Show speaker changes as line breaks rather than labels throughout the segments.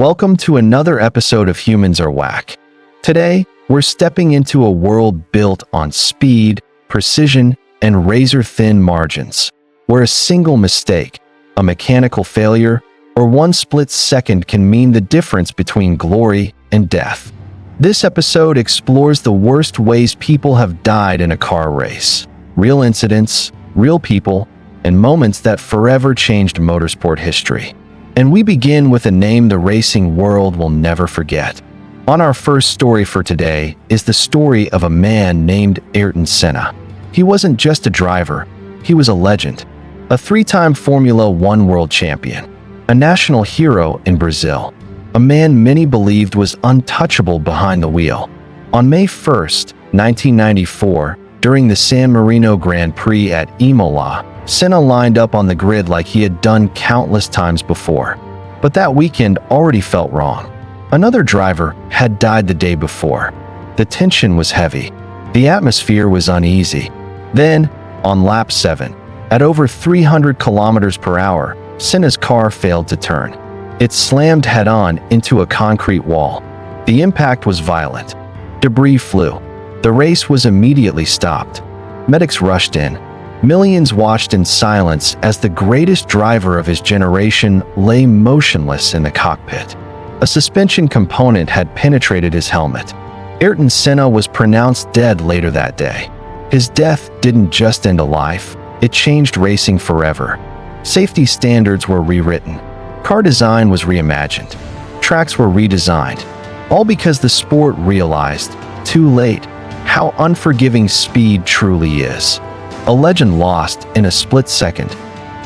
Welcome to another episode of Humans Are Whack. Today, we're stepping into a world built on speed, precision, and razor-thin margins, where a single mistake, a mechanical failure, or one split second can mean the difference between glory and death. This episode explores the worst ways people have died in a car race. Real incidents, real people, and moments that forever changed motorsport history. And we begin with a name the racing world will never forget. On our first story for today is the story of a man named Ayrton Senna. He wasn't just a driver, he was a legend. A three-time Formula One world champion, a national hero in Brazil, a man many believed was untouchable behind the wheel. On May 1st, 1994, during the San Marino Grand Prix at Imola, Senna lined up on the grid like he had done countless times before. But that weekend already felt wrong. Another driver had died the day before. The tension was heavy. The atmosphere was uneasy. Then, on lap 7, at over 300 kilometers per hour, Senna's car failed to turn. It slammed head-on into a concrete wall. The impact was violent. Debris flew. The race was immediately stopped. Medics rushed in. Millions watched in silence as the greatest driver of his generation lay motionless in the cockpit. A suspension component had penetrated his helmet. Ayrton Senna was pronounced dead later that day. His death didn't just end a life, it changed racing forever. Safety standards were rewritten. Car design was reimagined. Tracks were redesigned. All because the sport realized, too late, how unforgiving speed truly is. A legend lost in a split second.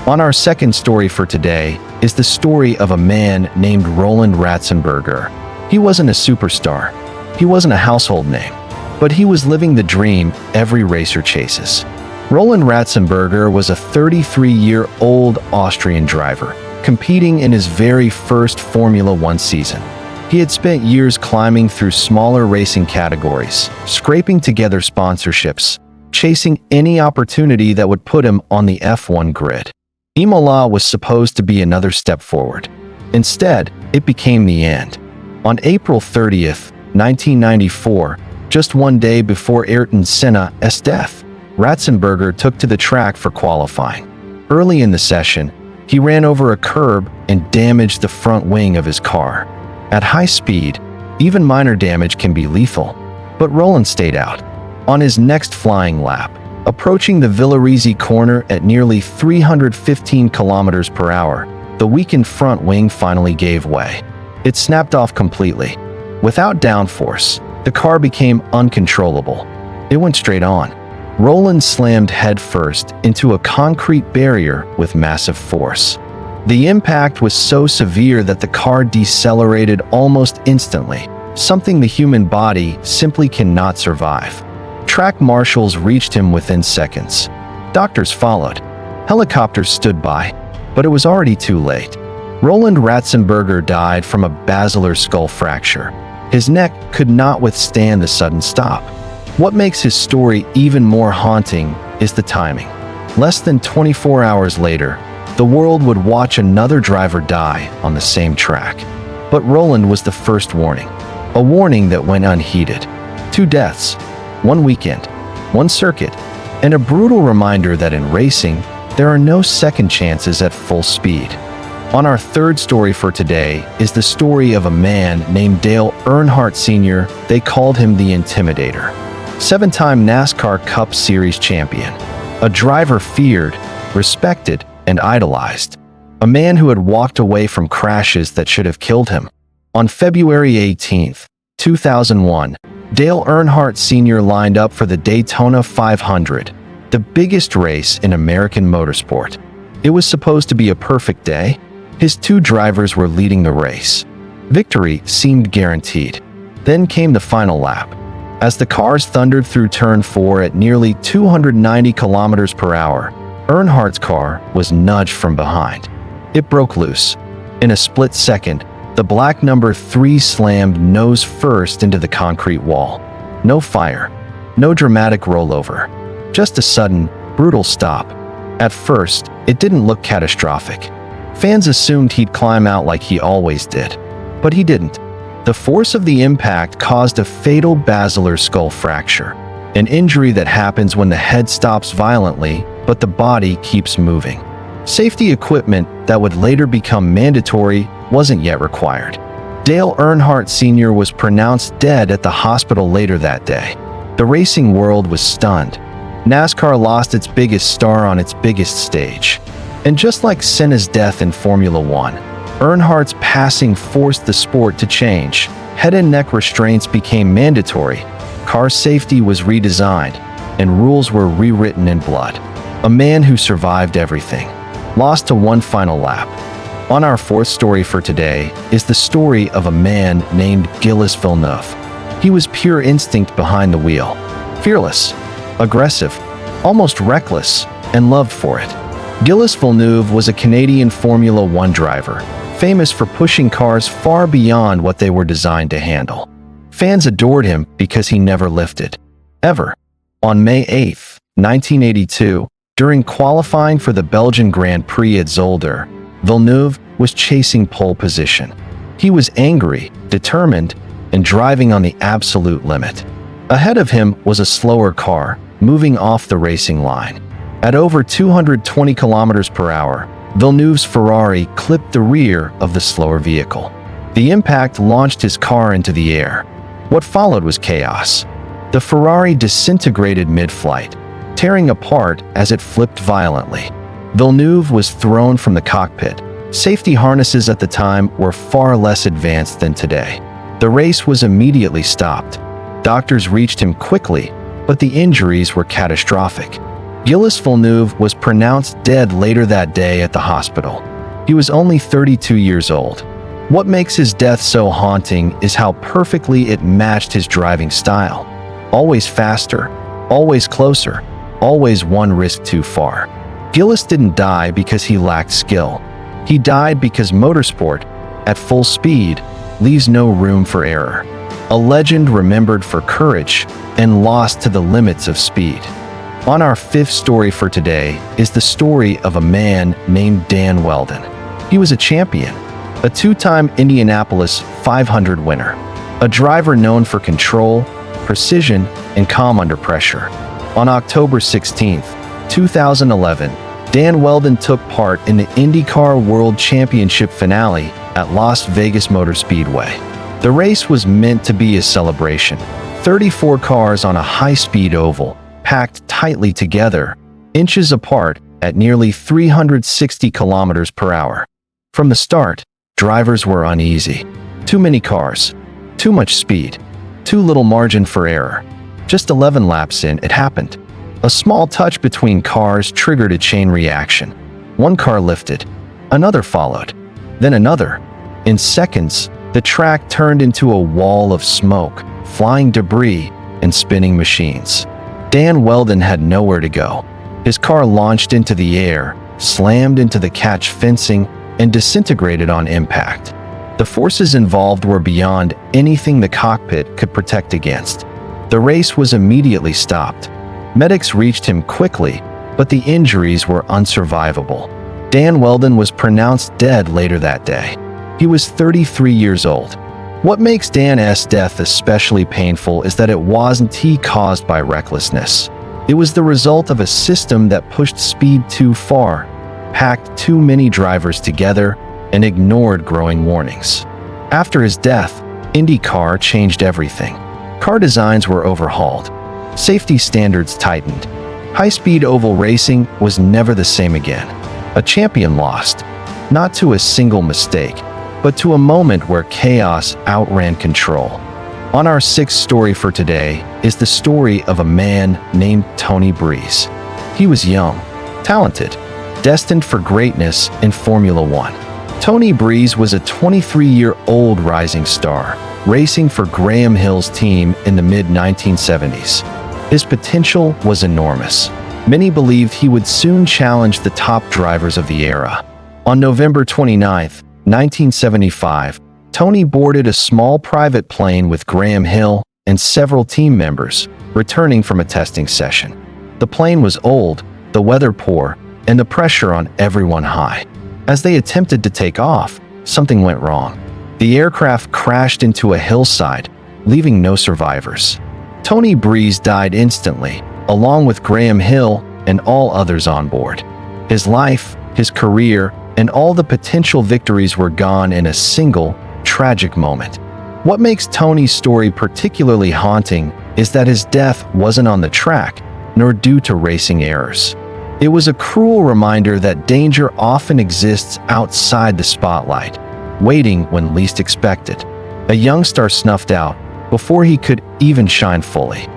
On our second story for today is the story of a man named Roland Ratzenberger. He wasn't a superstar. He wasn't a household name. But he was living the dream every racer chases. Roland Ratzenberger was a 33-year-old Austrian driver, competing in his very first Formula One season. He had spent years climbing through smaller racing categories, scraping together sponsorships, chasing any opportunity that would put him on the F1 grid. Imola was supposed to be another step forward. Instead, it became the end. On April 30th, 1994, just one day before Ayrton Senna's death, Ratzenberger took to the track for qualifying. Early in the session, he ran over a curb and damaged the front wing of his car. At high speed, even minor damage can be lethal, but Roland stayed out. On his next flying lap, approaching the Villarizi corner at nearly 315 kilometers per hour, the weakened front wing finally gave way. It snapped off completely. Without downforce, the car became uncontrollable. It went straight on. Roland slammed headfirst into a concrete barrier with massive force. The impact was so severe that the car decelerated almost instantly, something the human body simply cannot survive. Track marshals reached him within seconds. Doctors followed. Helicopters stood by, but it was already too late. Roland Ratzenberger died from a basilar skull fracture. His neck could not withstand the sudden stop. What makes his story even more haunting is the timing. Less than 24 hours later, the world would watch another driver die on the same track. But Roland was the first warning, a warning that went unheeded. 2 deaths, 1 weekend, 1 circuit, and a brutal reminder that in racing, there are no second chances at full speed. On our third story for today is the story of a man named Dale Earnhardt Sr. They called him the Intimidator. 7-time NASCAR Cup Series champion. A driver feared, respected, and idolized. A man who had walked away from crashes that should have killed him. On February 18, 2001, Dale Earnhardt Sr. lined up for the Daytona 500, the biggest race in American motorsport. It was supposed to be a perfect day. His 2 drivers were leading the race. Victory seemed guaranteed. Then came the final lap. As the cars thundered through turn 4 at nearly 290 kilometers per hour, Earnhardt's car was nudged from behind. It broke loose. In a split second, the black number 3 slammed nose first into the concrete wall. No fire, no dramatic rollover, just a sudden, brutal stop. At first, it didn't look catastrophic. Fans assumed he'd climb out like he always did. But he didn't. The force of the impact caused a fatal basilar skull fracture, an injury that happens when the head stops violently, but the body keeps moving. Safety equipment that would later become mandatory wasn't yet required. Dale Earnhardt Sr. was pronounced dead at the hospital later that day. The racing world was stunned. NASCAR lost its biggest star on its biggest stage. And just like Senna's death in Formula One, Earnhardt's passing forced the sport to change. Head and neck restraints became mandatory, car safety was redesigned, and rules were rewritten in blood. A man who survived everything, lost to one final lap. On our fourth story for today is the story of a man named Gilles Villeneuve. He was pure instinct behind the wheel, fearless, aggressive, almost reckless, and loved for it. Gilles Villeneuve was a Canadian Formula One driver, famous for pushing cars far beyond what they were designed to handle. Fans adored him because he never lifted, ever. On May 8, 1982, during qualifying for the Belgian Grand Prix at Zolder, Villeneuve was chasing pole position. He was angry, determined, and driving on the absolute limit. Ahead of him was a slower car, moving off the racing line. At over 220 kilometers per hour, Villeneuve's Ferrari clipped the rear of the slower vehicle. The impact launched his car into the air. What followed was chaos. The Ferrari disintegrated mid-flight, tearing apart as it flipped violently. Villeneuve was thrown from the cockpit. Safety harnesses at the time were far less advanced than today. The race was immediately stopped. Doctors reached him quickly, but the injuries were catastrophic. Gilles Villeneuve was pronounced dead later that day at the hospital. He was only 32 years old. What makes his death so haunting is how perfectly it matched his driving style. Always faster, always closer, always one risk too far. Gilles didn't die because he lacked skill. He died because motorsport, at full speed, leaves no room for error. A legend remembered for courage and lost to the limits of speed. On our fifth story for today is the story of a man named Dan Wheldon. He was a champion, a two-time Indianapolis 500 winner, a driver known for control, precision, and calm under pressure. On October 16, 2011, Dan Wheldon took part in the IndyCar World Championship finale at Las Vegas Motor Speedway. The race was meant to be a celebration. 34 cars on a high-speed oval, packed tightly together, inches apart at nearly 360 kilometers per hour. From the start, drivers were uneasy. Too many cars, too much speed, too little margin for error. Just 11 laps in, it happened. A small touch between cars triggered a chain reaction. One car lifted, another followed, then another. In seconds, the track turned into a wall of smoke, flying debris, and spinning machines. Dan Wheldon had nowhere to go. His car launched into the air, slammed into the catch fencing, and disintegrated on impact. The forces involved were beyond anything the cockpit could protect against. The race was immediately stopped. Medics reached him quickly, but the injuries were unsurvivable. Dan Wheldon was pronounced dead later that day. He was 33 years old. What makes Dan's death especially painful is that it wasn't caused by recklessness. It was the result of a system that pushed speed too far, packed too many drivers together, and ignored growing warnings. After his death, IndyCar changed everything. Car designs were overhauled. Safety standards tightened. High-speed oval racing was never the same again. A champion lost, not to a single mistake, but to a moment where chaos outran control. On our sixth story for today is the story of a man named Tony Brise. He was young, talented, destined for greatness in Formula One. Tony Brise was a 23-year-old rising star, racing for Graham Hill's team in the mid-1970s. His potential was enormous. Many believed he would soon challenge the top drivers of the era. On November 29, 1975, Tony boarded a small private plane with Graham Hill and several team members, returning from a testing session. The plane was old, the weather poor, and the pressure on everyone high. As they attempted to take off, something went wrong. The aircraft crashed into a hillside, leaving no survivors. Tony Brise died instantly, along with Graham Hill and all others on board. His life, his career, and all the potential victories were gone in a single, tragic moment. What makes Tony's story particularly haunting is that his death wasn't on the track, nor due to racing errors. It was a cruel reminder that danger often exists outside the spotlight, waiting when least expected. A young star snuffed out before he could even shine fully.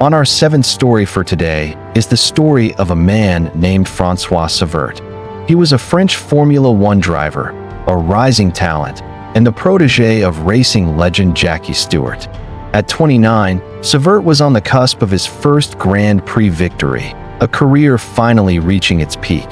On our seventh story for today is the story of a man named Francois Cevert. He was a French Formula One driver, a rising talent, and the protege of racing legend Jackie Stewart. At 29, Cevert was on the cusp of his first Grand Prix victory, a career finally reaching its peak.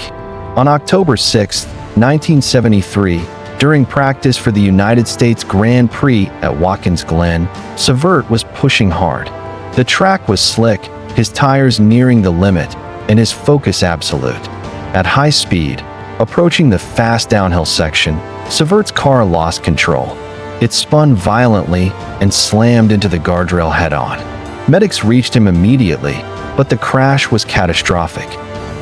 On October 6, 1973, during practice for the United States Grand Prix at Watkins Glen, Cevert was pushing hard. The track was slick, his tires nearing the limit, and his focus absolute. At high speed, approaching the fast downhill section, Cevert's car lost control. It spun violently and slammed into the guardrail head-on. Medics reached him immediately, but the crash was catastrophic.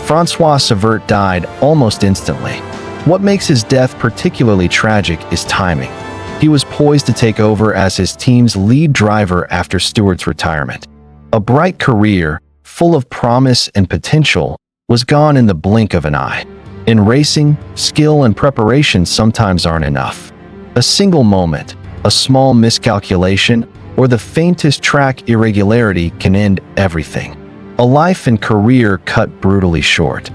Francois Cevert died almost instantly. What makes his death particularly tragic is timing. He was poised to take over as his team's lead driver after Stewart's retirement. A bright career, full of promise and potential, was gone in the blink of an eye. In racing, skill and preparation sometimes aren't enough. A single moment, a small miscalculation, or the faintest track irregularity can end everything. A life and career cut brutally short.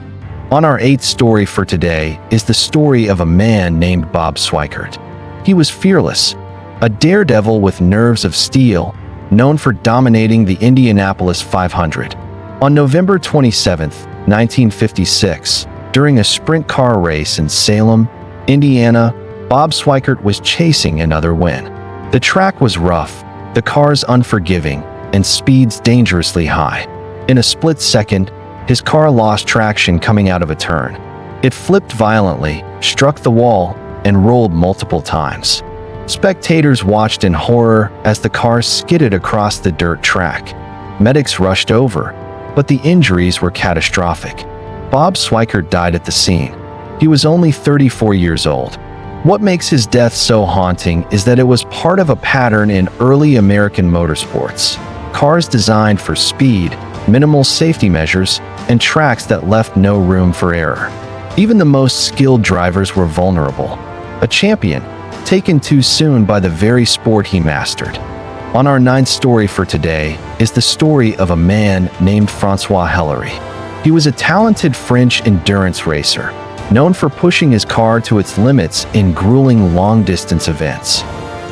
On our eighth story for today is the story of a man named Bob Sweikert. He was fearless, a daredevil with nerves of steel, known for dominating the Indianapolis 500. On November 27, 1956, during a sprint car race in Salem, Indiana, Bob Sweikert was chasing another win. The track was rough, the cars unforgiving, and speeds dangerously high. In a split second, his car lost traction coming out of a turn. It flipped violently, struck the wall, and rolled multiple times. Spectators watched in horror as the car skidded across the dirt track. Medics rushed over, but the injuries were catastrophic. Bob Sweikert died at the scene. He was only 34 years old. What makes his death so haunting is that it was part of a pattern in early American motorsports. Cars designed for speed, minimal safety measures, and tracks that left no room for error. Even the most skilled drivers were vulnerable. A champion, taken too soon by the very sport he mastered. On our ninth story for today is the story of a man named Francois Cevert. He was a talented French endurance racer, known for pushing his car to its limits in grueling long-distance events.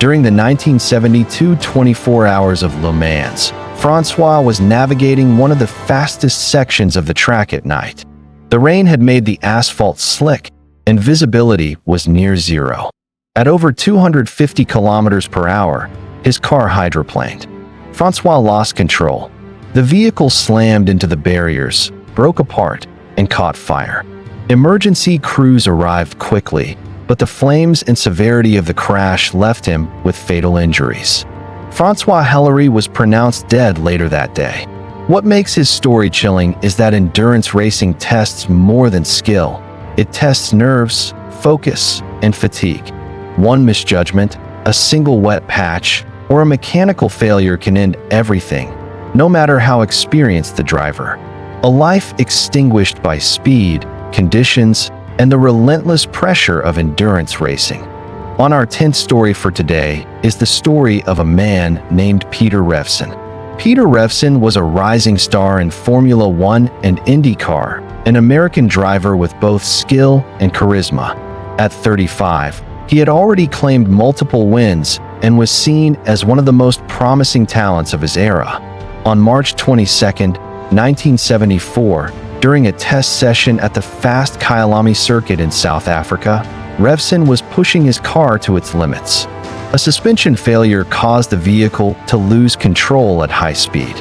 During the 1972 24 Hours of Le Mans, Francois was navigating one of the fastest sections of the track at night. The rain had made the asphalt slick, and visibility was near zero. At over 250 kilometers per hour, his car hydroplaned. Francois lost control. The vehicle slammed into the barriers, broke apart, and caught fire. Emergency crews arrived quickly, but the flames and severity of the crash left him with fatal injuries. Francois Cevert was pronounced dead later that day. What makes his story chilling is that endurance racing tests more than skill. It tests nerves, focus, and fatigue. One misjudgment, a single wet patch, or a mechanical failure can end everything, no matter how experienced the driver. A life extinguished by speed, conditions, and the relentless pressure of endurance racing. On our 10th story for today is the story of a man named Peter Revson. Peter Revson was a rising star in Formula One and IndyCar, an American driver with both skill and charisma. At 35, he had already claimed multiple wins and was seen as one of the most promising talents of his era. On March 22, 1974, during a test session at the Fast Kyalami circuit in South Africa, Revson was pushing his car to its limits. A suspension failure caused the vehicle to lose control at high speed.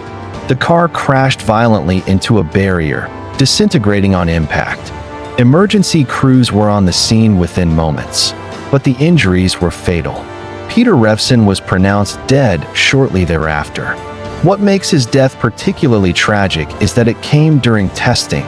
The car crashed violently into a barrier, disintegrating on impact. Emergency crews were on the scene within moments, but the injuries were fatal. Peter Revson was pronounced dead shortly thereafter. What makes his death particularly tragic is that it came during testing,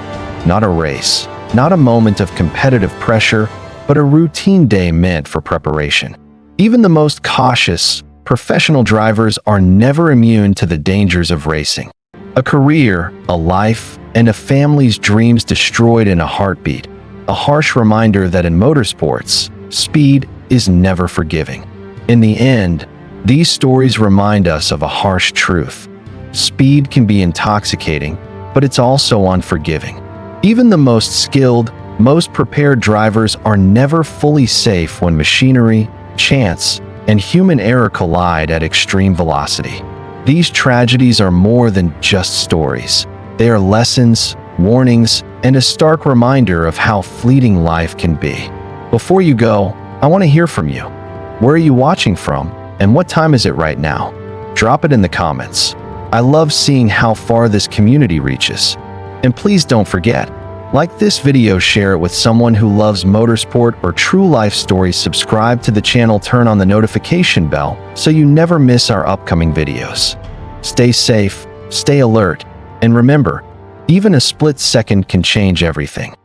not a race, not a moment of competitive pressure, but a routine day meant for preparation. Even the most cautious, professional drivers are never immune to the dangers of racing. A career, a life, and a family's dreams destroyed in a heartbeat. A harsh reminder that in motorsports, speed is never forgiving. In the end, these stories remind us of a harsh truth. Speed can be intoxicating, but it's also unforgiving. Even the most skilled, most prepared drivers are never fully safe when machinery, chance, and human error collide at extreme velocity. These tragedies are more than just stories. They are lessons, warnings, and a stark reminder of how fleeting life can be. Before you go, I want to hear from you. Where are you watching from, and what time is it right now? Drop it in the comments. I love seeing how far this community reaches. And please don't forget, like this video, share it with someone who loves motorsport or true life stories. Subscribe to the channel, turn on the notification bell so you never miss our upcoming videos. Stay safe, stay alert, and remember, even a split second can change everything.